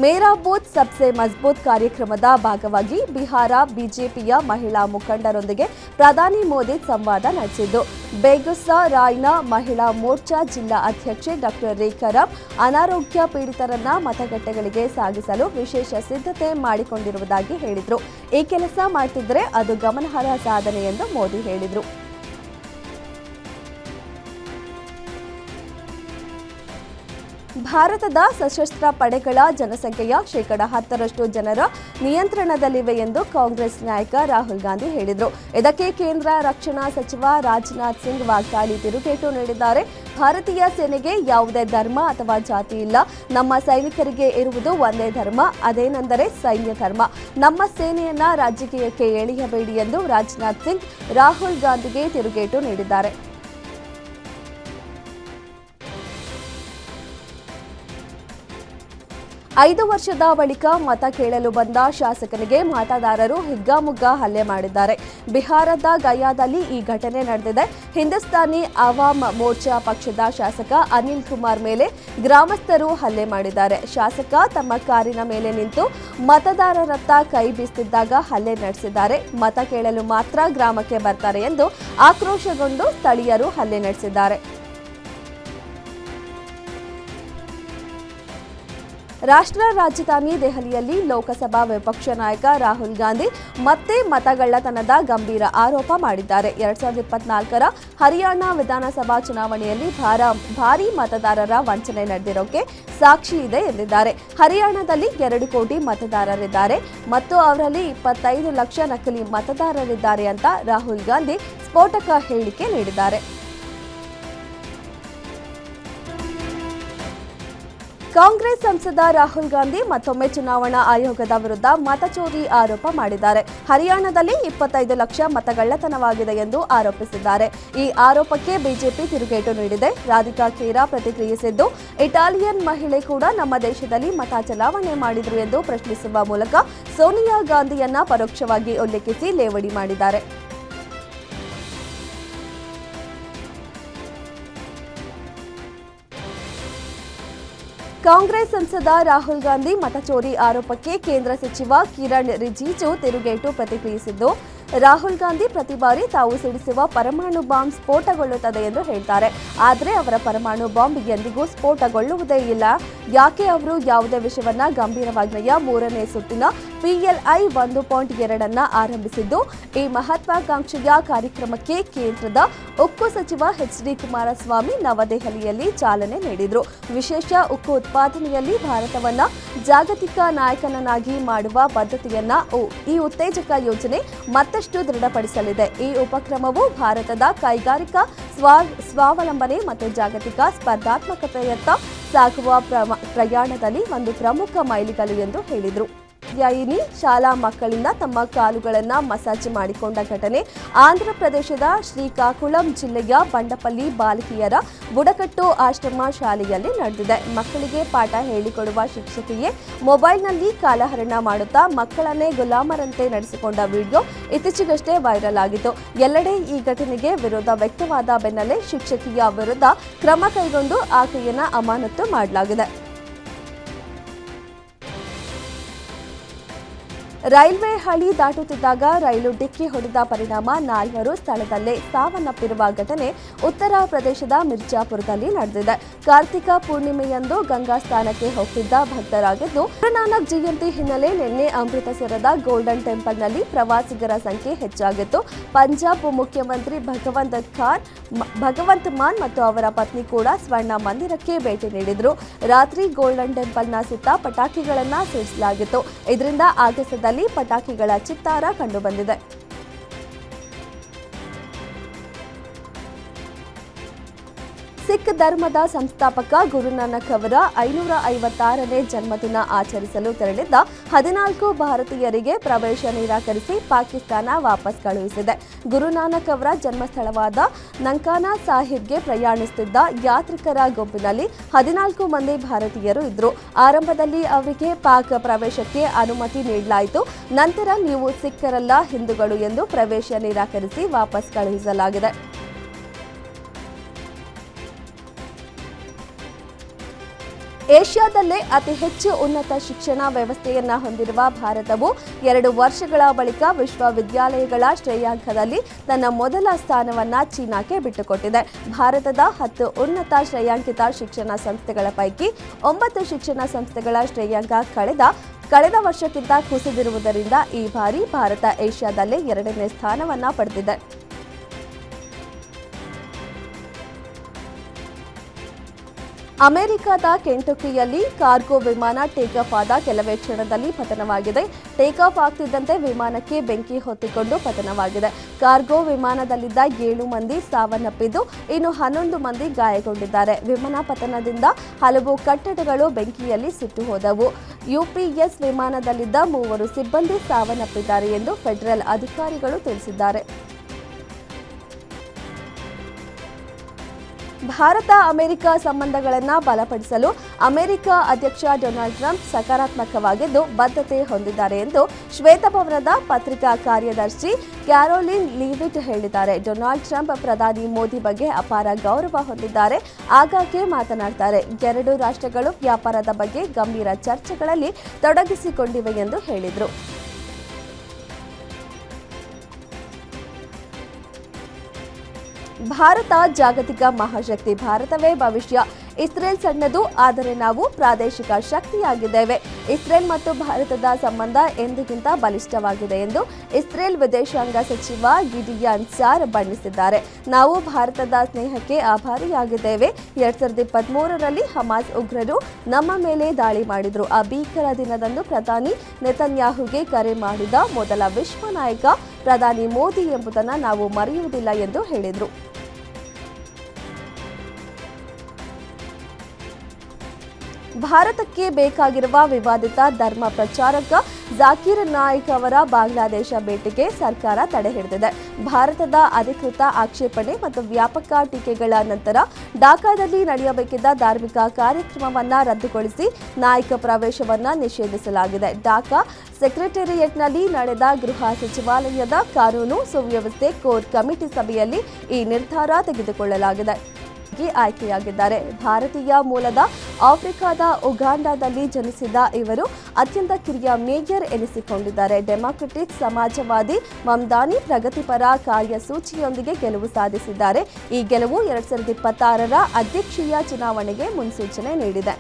ಮೇರಾ ಬೂತ್ ಸಬ್ಸೆ ಮಜಬೂತ್ ಕಾರ್ಯಕ್ರಮದ ಭಾಗವಾಗಿ ಬಿಹಾರ ಬಿಜೆಪಿಯ ಮಹಿಳಾ ಮುಖಂಡರೊಂದಿಗೆ ಪ್ರಧಾನಿ ಮೋದಿ ಸಂವಾದ ನಡೆಸಿದ್ದು, ಬೇಗುಸರಾಯ್ನ ಮಹಿಳಾ ಮೋರ್ಚಾ ಜಿಲ್ಲಾ ಅಧ್ಯಕ್ಷೆ ಡಾಕ್ಟರ್ ರೇಖಾರಾಮ್ ಅನಾರೋಗ್ಯ ಪೀಡಿತರನ್ನ ಮತಗಟ್ಟೆಗಳಿಗೆ ಸಾಗಿಸಲು ವಿಶೇಷ ಸಿದ್ಧತೆ ಮಾಡಿಕೊಂಡಿರುವುದಾಗಿ ಹೇಳಿದರು. ಈ ಕೆಲಸ ಮಾಡ್ತಿದ್ರೆ ಅದು ಗಮನಾರ್ಹ ಸಾಧನೆ ಎಂದು ಮೋದಿ ಹೇಳಿದರು. ಭಾರತದ ಸಶಸ್ತ್ರ ಪಡೆಗಳ ಜನಸಂಖ್ಯೆಯ 10% ಜನರ ನಿಯಂತ್ರಣದಲ್ಲಿವೆ ಎಂದು ಕಾಂಗ್ರೆಸ್ ನಾಯಕ ರಾಹುಲ್ ಗಾಂಧಿ ಹೇಳಿದರು. ಇದಕ್ಕೆ ಕೇಂದ್ರ ರಕ್ಷಣಾ ಸಚಿವ ರಾಜನಾಥ್ ಸಿಂಗ್ ವಾಗ್ದಾಳಿ ತಿರುಗೇಟು ನೀಡಿದ್ದಾರೆ. ಭಾರತೀಯ ಸೇನೆಗೆ ಯಾವುದೇ ಧರ್ಮ ಅಥವಾ ಜಾತಿ ಇಲ್ಲ. ನಮ್ಮ ಸೈನಿಕರಿಗೆ ಇರುವುದು ಒಂದೇ ಧರ್ಮ, ಅದೇನೆಂದರೆ ಸೈನ್ಯ ಧರ್ಮ. ನಮ್ಮ ಸೇನೆಯನ್ನ ರಾಜಕೀಯಕ್ಕೆ ಎಳೆಯಬೇಡಿ ಎಂದು ರಾಜನಾಥ್ ಸಿಂಗ್ ರಾಹುಲ್ ಗಾಂಧಿಗೆ ತಿರುಗೇಟು ನೀಡಿದ್ದಾರೆ. 5 ವರ್ಷದ ಬಳಿಕ ಮತ ಕೇಳಲು ಬಂದ ಶಾಸಕನಿಗೆ ಮತದಾರರು ಹಿಗ್ಗಾಮುಗ್ಗಾ ಹಲ್ಲೆ ಮಾಡಿದ್ದಾರೆ. ಬಿಹಾರದ ಗಯಾದಲ್ಲಿ ಈ ಘಟನೆ ನಡೆದಿದೆ. ಹಿಂದೂಸ್ತಾನಿ ಅವಾಮ್ ಮೋರ್ಚಾ ಪಕ್ಷದ ಶಾಸಕ ಅನಿಲ್ ಕುಮಾರ್ ಮೇಲೆ ಗ್ರಾಮಸ್ಥರು ಹಲ್ಲೆ ಮಾಡಿದ್ದಾರೆ. ಶಾಸಕ ತಮ್ಮ ಕಾರಿನ ಮೇಲೆ ನಿಂತು ಮತದಾರರತ್ತ ಕೈ ಬೀಸುತ್ತಿದ್ದಾಗ ಹಲ್ಲೆ ನಡೆಸಿದ್ದಾರೆ. ಮತ ಕೇಳಲು ಮಾತ್ರ ಗ್ರಾಮಕ್ಕೆ ಬರ್ತಾರೆ ಎಂದು ಆಕ್ರೋಶಗೊಂಡು ಸ್ಥಳೀಯರು ಹಲ್ಲೆ ನಡೆಸಿದ್ದಾರೆ. ರಾಷ್ಟ್ರ ರಾಜಧಾನಿ ದೆಹಲಿಯಲ್ಲಿ ಲೋಕಸಭಾ ವಿಪಕ್ಷ ನಾಯಕ ರಾಹುಲ್ ಗಾಂಧಿ ಮತ್ತೆ ಮತಗಳ್ಳತನದ ಗಂಭೀರ ಆರೋಪ ಮಾಡಿದ್ದಾರೆ. 2024ರ ಹರಿಯಾಣ ವಿಧಾನಸಭಾ ಚುನಾವಣೆಯಲ್ಲಿ ಭಾರೀ ಮತದಾರರ ವಂಚನೆ ನಡೆದಿರೋಕೆ ಸಾಕ್ಷಿ ಇದೆ ಎಂದಿದ್ದಾರೆ. ಹರಿಯಾಣದಲ್ಲಿ 2 ಕೋಟಿ ಮತದಾರರಿದ್ದಾರೆ ಮತ್ತು ಅವರಲ್ಲಿ 25 ಲಕ್ಷ ನಕಲಿ ಮತದಾರರಿದ್ದಾರೆ ಅಂತ ರಾಹುಲ್ ಗಾಂಧಿ ಸ್ಫೋಟಕ ಹೇಳಿಕೆ ನೀಡಿದ್ದಾರೆ. ಕಾಂಗ್ರೆಸ್ ಸಂಸದ ರಾಹುಲ್ ಗಾಂಧಿ ಮತ್ತೊಮ್ಮೆ ಚುನಾವಣಾ ಆಯೋಗದ ವಿರುದ್ಧ ಮತಚೋರಿ ಆರೋಪ ಮಾಡಿದ್ದಾರೆ. ಹರಿಯಾಣದಲ್ಲಿ 25 ಲಕ್ಷ ಮತಗಳ್ಳತನವಾಗಿದೆ ಎಂದು ಆರೋಪಿಸಿದ್ದಾರೆ. ಈ ಆರೋಪಕ್ಕೆ ಬಿಜೆಪಿ ತಿರುಗೇಟು ನೀಡಿದೆ. ರಾಧಿಕಾ ಖೇರಾ ಪ್ರತಿಕ್ರಿಯಿಸಿದ್ದು, ಇಟಾಲಿಯನ್ ಮಹಿಳೆ ಕೂಡ ನಮ್ಮ ದೇಶದಲ್ಲಿ ಮತ ಚಲಾವಣೆ ಮಾಡಿದ್ರು ಎಂದು ಪ್ರಶ್ನಿಸುವ ಮೂಲಕ ಸೋನಿಯಾ ಗಾಂಧಿಯನ್ನ ಪರೋಕ್ಷವಾಗಿ ಉಲ್ಲೇಖಿಸಿ ಲೇವಡಿ ಮಾಡಿದ್ದಾರೆ. ಕಾಂಗ್ರೆಸ್ ಸಂಸದ ರಾಹುಲ್ ಗಾಂಧಿ ಮತಚೋರಿ ಆರೋಪಕ್ಕೆ ಕೇಂದ್ರ ಸಚಿವ ಕಿರಣ್ ರಿಜಿಜು ತಿರುಗೇಟು ಪ್ರತಿಕ್ರಿಯಿಸಿದ್ದು, ರಾಹುಲ್ ಗಾಂಧಿ ಪ್ರತಿ ಬಾರಿ ತಾವು ಸಿಡಿಸುವ ಪರಮಾಣು ಬಾಂಬ್ ಸ್ಫೋಟಗೊಳ್ಳುತ್ತದೆ ಎಂದು ಹೇಳ್ತಾರೆ. ಆದರೆ ಅವರ ಪರಮಾಣು ಬಾಂಬ್ ಎಂದಿಗೂ ಸ್ಫೋಟಗೊಳ್ಳುವುದೇ ಇಲ್ಲ. ಯಾಕೆ ಅವರು ಯಾವುದೇ ವಿಷಯವನ್ನ ಗಂಭೀರವಾಗಿ 3ನೇ ಸುತ್ತಿನ PLI 1.2 ಆರಂಭಿಸಿದ್ದು, ಈ ಮಹತ್ವಾಕಾಂಕ್ಷೆಯ ಕಾರ್ಯಕ್ರಮಕ್ಕೆ ಕೇಂದ್ರದ ಉಕ್ಕು ಸಚಿವ HD ಕುಮಾರಸ್ವಾಮಿ ನವದೆಹಲಿಯಲ್ಲಿ ಚಾಲನೆ ನೀಡಿದರು. ವಿಶೇಷ ಉಕ್ಕು ಉತ್ಪಾದನೆಯಲ್ಲಿ ಭಾರತವನ್ನ ಜಾಗತಿಕ ನಾಯಕನನ್ನಾಗಿ ಮಾಡುವ ಬದ್ಧತೆಯನ್ನ ಈ ಉತ್ತೇಜಕ ಯೋಜನೆ ಮತ್ತಷ್ಟು ದೃಢಪಡಿಸಲಿದೆ. ಈ ಉಪಕ್ರಮವು ಭಾರತದ ಕೈಗಾರಿಕಾ ಸ್ವಾವಲಂಬನೆ ಮತ್ತು ಜಾಗತಿಕ ಸ್ಪರ್ಧಾತ್ಮಕತೆಯತ್ತ ಸಾಗುವ ಪ್ರಯಾಣದಲ್ಲಿ ಒಂದು ಪ್ರಮುಖ ಮೈಲಿಗಲ್ಲು ಎಂದು ಹೇಳಿದರು. ಯಾಯಿನಿ ಶಾಲಾ ಮಕ್ಕಳಿಂದ ತಮ್ಮ ಕಾಲುಗಳನ್ನು ಮಸಾಜ್ ಮಾಡಿಕೊಂಡ ಘಟನೆ ಆಂಧ್ರಪ್ರದೇಶದ ಶ್ರೀಕಾಕುಳಂ ಜಿಲ್ಲೆಯ ಬಂಡಪಲ್ಲಿ ಬಾಲಕಿಯರ ಬುಡಕಟ್ಟು ಆಶ್ರಮ ಶಾಲೆಯಲ್ಲಿ ನಡೆದಿದೆ. ಮಕ್ಕಳಿಗೆ ಪಾಠ ಹೇಳಿಕೊಡುವ ಶಿಕ್ಷಕಿಯೇ ಮೊಬೈಲ್ನಲ್ಲಿ ಕಾಲಹರಣ ಮಾಡುತ್ತಾ ಮಕ್ಕಳನ್ನೇ ಗುಲಾಮರಂತೆ ನಡೆಸಿಕೊಂಡ ವಿಡಿಯೋ ಇತ್ತೀಚೆಗಷ್ಟೇ ವೈರಲ್ ಆಗಿತ್ತು. ಎಲ್ಲೆಡೆ ಈ ಘಟನೆಗೆ ವಿರೋಧ ವ್ಯಕ್ತವಾದ ಬೆನ್ನಲ್ಲೇ ಶಿಕ್ಷಕಿಯ ವಿರುದ್ಧ ಕ್ರಮ ಕೈಗೊಂಡು ಆಕೆಯನ್ನ ಅಮಾನತು ಮಾಡಲಾಗಿದೆ. ರೈಲ್ವೆ ಹಳಿ ದಾಟುತ್ತಿದ್ದಾಗ ರೈಲು ಡಿಕ್ಕಿ ಹೊಡೆದ ಪರಿಣಾಮ 4 ಸ್ಥಳದಲ್ಲೇ ಸಾವನ್ನಪ್ಪಿರುವ ಘಟನೆ ಉತ್ತರ ಪ್ರದೇಶದ ಮಿರ್ಜಾಪುರದಲ್ಲಿ ನಡೆದಿದೆ. ಕಾರ್ತಿಕ ಪೂರ್ಣಿಮೆಯಂದು ಗಂಗಾ ಸ್ನಾನಕ್ಕೆ ಹೋಗ್ತಿದ್ದ ಭಕ್ತರಾಗಿದ್ದು, ಗುರುನಾನಕ್ ಜಯಂತಿ ಹಿನ್ನೆಲೆ ನಿನ್ನೆ ಅಮೃತಸರದ ಗೋಲ್ಡನ್ ಟೆಂಪಲ್ನಲ್ಲಿ ಪ್ರವಾಸಿಗರ ಸಂಖ್ಯೆ ಹೆಚ್ಚಾಗಿತ್ತು. ಪಂಜಾಬ್ ಮುಖ್ಯಮಂತ್ರಿ ಭಗವಂತ್ ಮಾನ್ ಮತ್ತು ಅವರ ಪತ್ನಿ ಕೂಡ ಸ್ವರ್ಣ ಮಂದಿರಕ್ಕೆ ಭೇಟಿ ನೀಡಿದ್ರು. ರಾತ್ರಿ ಗೋಲ್ಡನ್ ಟೆಂಪಲ್ನ ಸುತ್ತ ಪಟಾಕಿಗಳನ್ನು ಸಿಡಿಸಲಾಗಿತ್ತು. ಇದರಿಂದ ಆಗಸದಲ್ಲಿ ಪಟಾಕಿಗಳ ಚಿತ್ತಾರ ಕಂಡುಬಂದಿದೆ. ಸಿಖ್ ಧರ್ಮದ ಸಂಸ್ಥಾಪಕ ಗುರುನಾನಕ್ ಅವರ 556ನೇ ಜನ್ಮದಿನ ಆಚರಿಸಲು ತೆರಳಿದ್ದ 14 ಭಾರತೀಯರಿಗೆ ಪ್ರವೇಶ ನಿರಾಕರಿಸಿ ಪಾಕಿಸ್ತಾನ ವಾಪಸ್ ಕಳುಹಿಸಿದೆ. ಗುರುನಾನಕ್ ಅವರ ಜನ್ಮಸ್ಥಳವಾದ ನಂಕಾನಾ ಸಾಹಿಬ್ಗೆ ಪ್ರಯಾಣಿಸುತ್ತಿದ್ದ ಯಾತ್ರಿಕರ ಗುಂಪಿನಲ್ಲಿ 14 ಮಂದಿ ಭಾರತೀಯರು ಇದ್ದರು. ಆರಂಭದಲ್ಲಿ ಅವರಿಗೆ ಪಾಕ್ ಪ್ರವೇಶಕ್ಕೆ ಅನುಮತಿ ನೀಡಲಾಯಿತು. ನಂತರ ನೀವು ಸಿಖ್ಖರಲ್ಲ, ಹಿಂದೂಗಳು ಎಂದು ಪ್ರವೇಶ ನಿರಾಕರಿಸಿ ವಾಪಸ್ ಕಳುಹಿಸಲಾಗಿದೆ. ಏಷ್ಯಾದಲ್ಲೇ ಅತಿ ಹೆಚ್ಚು ಉನ್ನತ ಶಿಕ್ಷಣ ವ್ಯವಸ್ಥೆಯನ್ನ ಹೊಂದಿರುವ ಭಾರತವು 2 ವರ್ಷಗಳ ಬಳಿಕ ವಿಶ್ವವಿದ್ಯಾಲಯಗಳ ಶ್ರೇಯಾಂಕದಲ್ಲಿ ತನ್ನ ಮೊದಲ ಸ್ಥಾನವನ್ನ ಚೀನಾಕ್ಕೆ ಬಿಟ್ಟುಕೊಟ್ಟಿದೆ. ಭಾರತದ 10 ಉನ್ನತ ಶ್ರೇಯಾಂಕಿತ ಶಿಕ್ಷಣ ಸಂಸ್ಥೆಗಳ ಪೈಕಿ 9 ಶಿಕ್ಷಣ ಸಂಸ್ಥೆಗಳ ಶ್ರೇಯಾಂಕ ಕಳೆದ ವರ್ಷಕ್ಕಿಂತ ಕುಸಿದಿರುವುದರಿಂದ ಈ ಬಾರಿ ಭಾರತ ಏಷ್ಯಾದಲ್ಲೇ 2ನೇ ಸ್ಥಾನವನ್ನ ಪಡೆದಿದೆ. ಅಮೆರಿಕದ ಕೆಂಟುಕಿಯಲ್ಲಿ ಕಾರ್ಗೋ ವಿಮಾನ ಟೇಕ್ ಆಫ್ ಆದ ಕೆಲವೇ ಕ್ಷಣದಲ್ಲಿ ಪತನವಾಗಿದೆ. ಟೇಕ್ ಆಫ್ ಆಗ್ತಿದ್ದಂತೆ ವಿಮಾನಕ್ಕೆ ಬೆಂಕಿ ಹೊತ್ತಿಕೊಂಡು ಪತನವಾಗಿದೆ. ಕಾರ್ಗೋ ವಿಮಾನದಲ್ಲಿದ್ದ 7 ಮಂದಿ ಸಾವನ್ನಪ್ಪಿದ್ದು, ಇನ್ನು 11 ಮಂದಿ ಗಾಯಗೊಂಡಿದ್ದಾರೆ. ವಿಮಾನ ಪತನದಿಂದ ಹಲವು ಕಟ್ಟಡಗಳು ಬೆಂಕಿಯಲ್ಲಿ ಸುಟ್ಟು ಹೋದವು. ಯುಪಿಎಸ್ ವಿಮಾನದಲ್ಲಿದ್ದ 3 ಸಿಬ್ಬಂದಿ ಸಾವನ್ನಪ್ಪಿದ್ದಾರೆ ಎಂದು ಫೆಡರಲ್ ಅಧಿಕಾರಿಗಳು ತಿಳಿಸಿದ್ದಾರೆ. ಭಾರತ ಅಮೆರಿಕ ಸಂಬಂಧಗಳನ್ನು ಬಲಪಡಿಸಲು ಅಮೆರಿಕ ಅಧ್ಯಕ್ಷ ಡೊನಾಲ್ಡ್ ಟ್ರಂಪ್ ಸಕಾರಾತ್ಮಕವಾಗಿದ್ದು ಬದ್ಧತೆ ಹೊಂದಿದ್ದಾರೆ ಎಂದು ಶ್ವೇತಭವನದ ಪತ್ರಿಕಾ ಕಾರ್ಯದರ್ಶಿ ಕ್ಯಾರೋಲಿನ್ ಲೀವಿಟ್ ಹೇಳಿದ್ದಾರೆ. ಡೊನಾಲ್ಡ್ ಟ್ರಂಪ್ ಪ್ರಧಾನಿ ಮೋದಿ ಬಗ್ಗೆ ಅಪಾರ ಗೌರವ ಹೊಂದಿದ್ದಾರೆ, ಆಗಾಗ್ಗೆ ಮಾತನಾಡ್ತಾರೆ. 2 ರಾಷ್ಟ್ರಗಳು ವ್ಯಾಪಾರದ ಬಗ್ಗೆ ಗಂಭೀರ ಚರ್ಚೆಗಳಲ್ಲಿ ತೊಡಗಿಸಿಕೊಂಡಿವೆ ಎಂದು ಹೇಳಿದರು. ಭಾರತ ಜಾಗತಿಕ ಮಹಾಶಕ್ತಿ, ಭಾರತವೇ ಭವಿಷ್ಯ. ಇಸ್ರೇಲ್ ಸಣ್ಣದು, ಆದರೆ ನಾವು ಪ್ರಾದೇಶಿಕ ಶಕ್ತಿಯಾಗಿದ್ದೇವೆ. ಇಸ್ರೇಲ್ ಮತ್ತು ಭಾರತದ ಸಂಬಂಧ ಎಂದಿಗಿಂತ ಬಲಿಷ್ಠವಾಗಿದೆ ಎಂದು ಇಸ್ರೇಲ್ ವಿದೇಶಾಂಗ ಸಚಿವ ಗಿಡಿಯಾನ್ ಸಾರ್ ಬಣ್ಣಿಸಿದ್ದಾರೆ. ನಾವು ಭಾರತದ ಸ್ನೇಹಕ್ಕೆ ಆಭಾರಿಯಾಗಿದ್ದೇವೆ. 2023ರಲ್ಲಿ ಹಮಾಸ್ ಉಗ್ರರು ನಮ್ಮ ಮೇಲೆ ದಾಳಿ ಮಾಡಿದ್ರು. ಆ ಭೀಕರ ದಿನದಂದು ಪ್ರಧಾನಿ ನೆತನ್ಯಾಹುಗೆ ಕರೆ ಮಾಡಿದ ಮೊದಲ ವಿಶ್ವ ನಾಯಕ ಪ್ರಧಾನಿ ಮೋದಿ ಎಂಬುದನ್ನು ನಾವು ಮರೆಯುವುದಿಲ್ಲ ಎಂದು ಹೇಳಿದರು. ಭಾರತಕ್ಕೆ ಬೇಕಾಗಿರುವ ವಿವಾದಿತ ಧರ್ಮ ಪ್ರಚಾರಕ ಜಾಕೀರ್ ನಾಯ್ಕ್ ಅವರ ಬಾಂಗ್ಲಾದೇಶ ಭೇಟಿಗೆ ಸರ್ಕಾರ ತಡೆ ಹಿಡಿದಿದೆ. ಭಾರತದ ಅಧಿಕೃತ ಆಕ್ಷೇಪಣೆ ಮತ್ತು ವ್ಯಾಪಕ ಟೀಕೆಗಳ ನಂತರ ಢಾಕಾದಲ್ಲಿ ನಡೆಯಬೇಕಿದ್ದ ಧಾರ್ಮಿಕ ಕಾರ್ಯಕ್ರಮವನ್ನು ರದ್ದುಗೊಳಿಸಿ ನಾಯ್ಕ್ ಪ್ರವೇಶವನ್ನು ನಿಷೇಧಿಸಲಾಗಿದೆ. ಢಾಕಾ ಸೆಕ್ರೆಟೇರಿಯೇಟ್ನಲ್ಲಿ ನಡೆದ ಗೃಹ ಸಚಿವಾಲಯದ ಕಾನೂನು ಸುವ್ಯವಸ್ಥೆ ಕೋರ್ ಕಮಿಟಿ ಸಭೆಯಲ್ಲಿ ಈ ನಿರ್ಧಾರ ತೆಗೆದುಕೊಳ್ಳಲಾಗಿದೆ. ಆಯ್ಕೆಯಾಗಿದ್ದಾರೆ. ಭಾರತೀಯ ಮೂಲದ ಆಫ್ರಿಕಾದ ಉಗಾಂಡಾದಲ್ಲಿ ಜನಿಸಿದ ಇವರು ಅತ್ಯಂತ ಕಿರಿಯ ಮೇಯರ್ ಎನಿಸಿಕೊಂಡಿದ್ದಾರೆ. ಡೆಮಾಕ್ರೆಟಿಕ್ ಸಮಾಜವಾದಿ ಮಮ್ದಾನಿ ಪ್ರಗತಿಪರ ಕಾರ್ಯಸೂಚಿಯೊಂದಿಗೆ ಗೆಲುವು ಸಾಧಿಸಿದ್ದಾರೆ. ಈ ಗೆಲುವು 2026ರ ಅಧ್ಯಕ್ಷೀಯ ಚುನಾವಣೆಗೆ ಮುನ್ಸೂಚನೆ ನೀಡಿದೆ.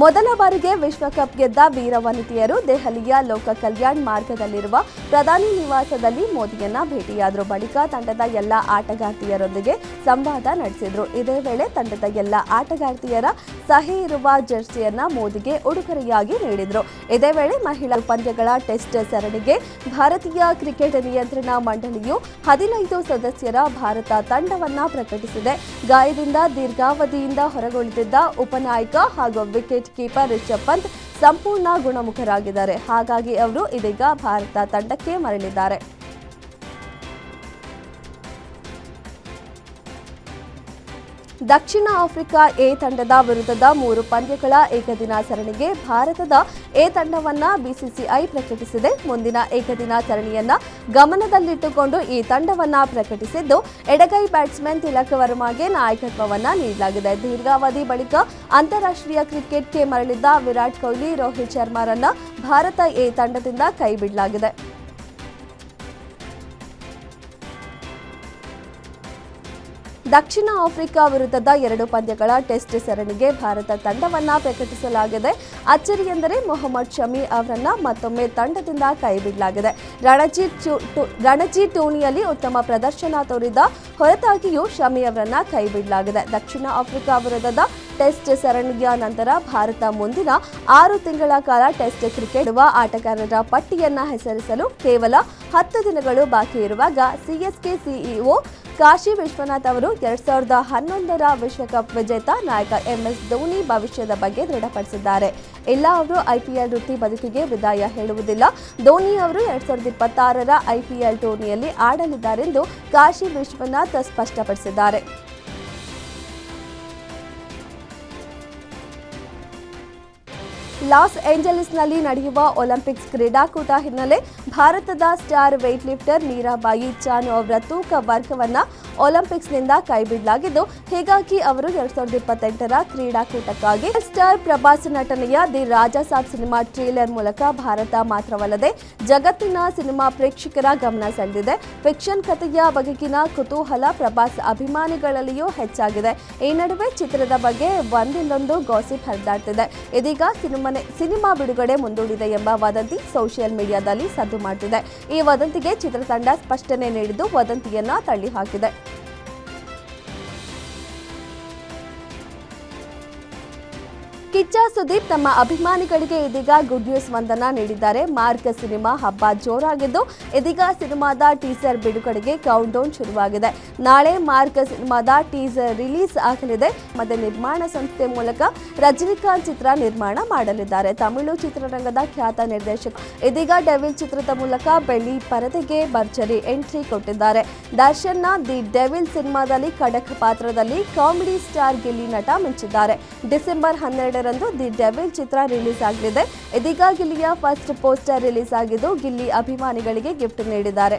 ಮೊದಲ ಬಾರಿಗೆ ವಿಶ್ವಕಪ್ ಗೆದ್ದ ವೀರವನಿತೆಯರು ದೆಹಲಿಯ ಲೋಕ ಕಲ್ಯಾಣ್ ಮಾರ್ಗದಲ್ಲಿರುವ ಪ್ರಧಾನಿ ನಿವಾಸದಲ್ಲಿ ಮೋದಿಯನ್ನ ಭೇಟಿಯಾದರು. ಬಳಿಕ ತಂಡದ ಎಲ್ಲ ಆಟಗಾರ್ತಿಯರೊಂದಿಗೆ ಸಂವಾದ ನಡೆಸಿದರು. ಇದೇ ವೇಳೆ ತಂಡದ ಎಲ್ಲ ಆಟಗಾರ್ತಿಯರ ಸಹಿ ಇರುವ ಜರ್ಸಿಯನ್ನ ಮೋದಿಗೆ ಉಡುಗೊರೆಯಾಗಿ ನೀಡಿದರು. ಇದೇ ವೇಳೆ ಮಹಿಳಾ ಪಂದ್ಯಗಳ ಟೆಸ್ಟ್ ಸರಣಿಗೆ ಭಾರತೀಯ ಕ್ರಿಕೆಟ್ ನಿಯಂತ್ರಣ ಮಂಡಳಿಯು 15 ಸದಸ್ಯರ ಭಾರತ ತಂಡವನ್ನ ಪ್ರಕಟಿಸಿದೆ. ಗಾಯದಿಂದ ದೀರ್ಘಾವಧಿಯಿಂದ ಹೊರಗುಳಿದಿದ್ದ ಉಪನಾಯಕ ಹಾಗೂ ವಿಕೆಟ್ ಕೀಪರ್ ರಿಷಬ್ ಪಂತ್ ಸಂಪೂರ್ಣ ಗುಣಮುಖರಾಗಿದ್ದಾರೆ. ಹಾಗಾಗಿ ಅವರು ಇದೀಗ ಭಾರತ ತಂಡಕ್ಕೆ ಮರಳಿದ್ದಾರೆ. ದಕ್ಷಿಣ ಆಫ್ರಿಕಾ ಎ ತಂಡದ ವಿರುದ್ಧದ 3 ಪಂದ್ಯಗಳ ಏಕದಿನ ಸರಣಿಗೆ ಭಾರತದ ಎ ತಂಡವನ್ನ ಬಿಸಿಸಿಐ ಪ್ರಕಟಿಸಿದೆ. ಮುಂದಿನ ಏಕದಿನ ಸರಣಿಯನ್ನ ಗಮನದಲ್ಲಿಟ್ಟುಕೊಂಡು ಈ ತಂಡವನ್ನ ಪ್ರಕಟಿಸಿದ್ದು, ಎಡಗೈ ಬ್ಯಾಟ್ಸ್ಮನ್ ತಿಲಕ್ ವರ್ಮಾಗೆ ನಾಯಕತ್ವವನ್ನ ನೀಡಲಾಗಿದೆ. ದೀರ್ಘಾವಧಿ ಬಳಿಕ ಅಂತಾರಾಷ್ಟ್ರೀಯ ಕ್ರಿಕೆಟ್ಗೆ ಮರಳಿದ್ದ ವಿರಾಟ್ ಕೊಹ್ಲಿ, ರೋಹಿತ್ ಶರ್ಮಾರನ್ನ ಭಾರತ ಎ ತಂಡದಿಂದ ಕೈಬಿಡಲಾಗಿದೆ. ದಕ್ಷಿಣ ಆಫ್ರಿಕಾ ವಿರುದ್ಧದ 2 ಪಂದ್ಯಗಳ ಟೆಸ್ಟ್ ಸರಣಿಗೆ ಭಾರತ ತಂಡವನ್ನ ಪ್ರಕಟಿಸಲಾಗಿದೆ. ಅಚ್ಚರಿ ಎಂದರೆ ಮೊಹಮ್ಮದ್ ಶಮಿ ಅವರನ್ನ ಮತ್ತೊಮ್ಮೆ ತಂಡದಿಂದ ಕೈಬಿಡಲಾಗಿದೆ. ರಣಜಿ ಟೂರ್ನಿಯಲ್ಲಿ ಉತ್ತಮ ಪ್ರದರ್ಶನ ತೋರಿದ ಹೊರತಾಗಿಯೂ ಶಮಿ ಅವರನ್ನ ಕೈಬಿಡಲಾಗಿದೆ. ದಕ್ಷಿಣ ಆಫ್ರಿಕಾ ವಿರುದ್ಧದ ಟೆಸ್ಟ್ ಸರಣಿಯ ನಂತರ ಭಾರತ ಮುಂದಿನ 6 ತಿಂಗಳ ಕಾಲ ಟೆಸ್ಟ್ ಕ್ರಿಕೆಟ್ ಆಟಗಾರರ ಪಟ್ಟಿಯನ್ನ ಹೆಸರಿಸಲು ಕೇವಲ 10 ದಿನಗಳು ಬಾಕಿ ಇರುವಾಗ ಸಿಎಸ್ಕೆ ಸಿಇಒ ಕಾಶಿ ವಿಶ್ವನಾಥ್ ಅವರು 2011ರ ವಿಶ್ವಕಪ್ ವಿಜೇತ ನಾಯಕ MS ಧೋನಿ ಭವಿಷ್ಯದ ಬಗ್ಗೆ ದೃಢಪಡಿಸಿದ್ದಾರೆ. ಇಲ್ಲ, ಅವರು ಐಪಿಎಲ್ ವೃತ್ತಿ ಬದುಕಿಗೆ ವಿದಾಯ ಹೇಳುವುದಿಲ್ಲ. ಧೋನಿ ಅವರು 2026ರ ಐಪಿಎಲ್ ಟೂರ್ನಿಯಲ್ಲಿ ಆಡಲಿದ್ದಾರೆಂದು ಕಾಶಿ ವಿಶ್ವನಾಥ್ ಸ್ಪಷ್ಟಪಡಿಸಿದ್ದಾರೆ. ಲಾಸ್ ಏಂಜಲೀಸ್ನಲ್ಲಿ ನಡೆಯುವ ಒಲಿಂಪಿಕ್ಸ್ ಕ್ರೀಡಾಕೂಟ ಹಿನ್ನೆಲೆ ಭಾರತದ star wait lifter Mirabai Chanu ಅವರ ತೂಕ ವರ್ಗವನ್ನು ಒಲಿಂಪಿಕ್ಸ್ನಿಂದ ಕೈಬಿಡಲಾಗಿದ್ದು, ಹೀಗಾಗಿ ಅವರು 2028ರ ಕ್ರೀಡಾಕೂಟಕ್ಕಾಗಿ ಸ್ಟಾರ್ ಪ್ರಭಾಸ್ ನಟನೆಯ the Raja Saab cinema trailer ಮೂಲಕ ಭಾರತ ಮಾತ್ರವಲ್ಲದೆ ಜಗತ್ತಿನ ಸಿನಿಮಾ ಪ್ರೇಕ್ಷಕರ ಗಮನ ಸೆಳೆದಿದೆ. ಫಿಕ್ಷನ್ ಕಥೆಯ ಬಗೆಗಿನ ಕುತೂಹಲ ಪ್ರಭಾಸ್ ಅಭಿಮಾನಿಗಳಲ್ಲಿಯೂ ಹೆಚ್ಚಾಗಿದೆ. ಈ ನಡುವೆ ಚಿತ್ರದ ಬಗ್ಗೆ ಒಂದಿಲ್ಲೊಂದು ಗಾಸಿಪ್ ಹರಿದಾಡ್ತಿದೆ. ಇದೀಗ ಸಿನಿಮಾ ಬಿಡುಗಡೆ ಮುಂದೂಡಿದೆ ಎಂಬ ವದಂತಿ ಸೋಷಿಯಲ್ ಮೀಡಿಯಾದಲ್ಲಿ ಸದ್ದು ಮಾಡುತ್ತಿದೆ. ಈ ವದಂತಿಗೆ ಚಿತ್ರತಂಡ ಸ್ಪಷ್ಟನೆ ನೀಡಿದ್ದು ವದಂತಿಯನ್ನ ತಳ್ಳಿಹಾಕಿದೆ. ಕಿಚ್ಚ ಸುದೀಪ್ ತಮ್ಮ ಅಭಿಮಾನಿಗಳಿಗೆ ಇದೀಗ ಗುಡ್ ನ್ಯೂಸ್ ಒಂದನ್ನ ನೀಡಿದ್ದಾರೆ. ಮಾರ್ಕ್ ಸಿನಿಮಾ ಹಬ್ಬ ಜೋರಾಗಿದ್ದು, ಇದೀಗ ಸಿನಿಮಾದ ಟೀಸರ್ ಬಿಡುಗಡೆಗೆ ಕೌಂಟ್ ಡೌನ್ ಶುರುವಾಗಿದೆ. ನಾಳೆ ಮಾರ್ಕ್ ಸಿನಿಮಾದ ಟೀಸರ್ ರಿಲೀಸ್ ಆಗಲಿದೆ. ಮತ್ತೆ ನಿರ್ಮಾಣ ಸಂಸ್ಥೆ ಮೂಲಕ ರಜನಿಕಾಂತ್ ಚಿತ್ರ ನಿರ್ಮಾಣ ಮಾಡಲಿದ್ದಾರೆ. ತಮಿಳು ಚಿತ್ರರಂಗದ ಖ್ಯಾತ ನಿರ್ದೇಶಕ ಇದೀಗ ಡೆವಿಲ್ ಚಿತ್ರದ ಮೂಲಕ ಬೆಳ್ಳಿ ಪರದೆಗೆ ಭರ್ಜರಿ ಎಂಟ್ರಿ ಕೊಟ್ಟಿದ್ದಾರೆ. ದರ್ಶನ್ನ ದಿ ಡೆವಿಲ್ ಸಿನಿಮಾದಲ್ಲಿ ಖಡಕ್ ಪಾತ್ರದಲ್ಲಿ ಕಾಮಿಡಿ ಸ್ಟಾರ್ ಗಿಲ್ಲಿ ನಟ ಮಿಂಚಿದ್ದಾರೆ. ಡಿಸೆಂಬರ್ 12 ದಿ ಡೆವಿಲ್ ಚಿತ್ರ ರಿಲೀಸ್ ಆಗಲಿದೆ. ಇದೀಗ ಗಿಲ್ಲಿಯ ಫಸ್ಟ್ ಪೋಸ್ಟರ್ ರಿಲೀಸ್ ಆಗಿದ್ದು, ಗಿಲ್ಲಿ ಅಭಿಮಾನಿಗಳಿಗೆ ಗಿಫ್ಟ್ ನೀಡಿದ್ದಾರೆ.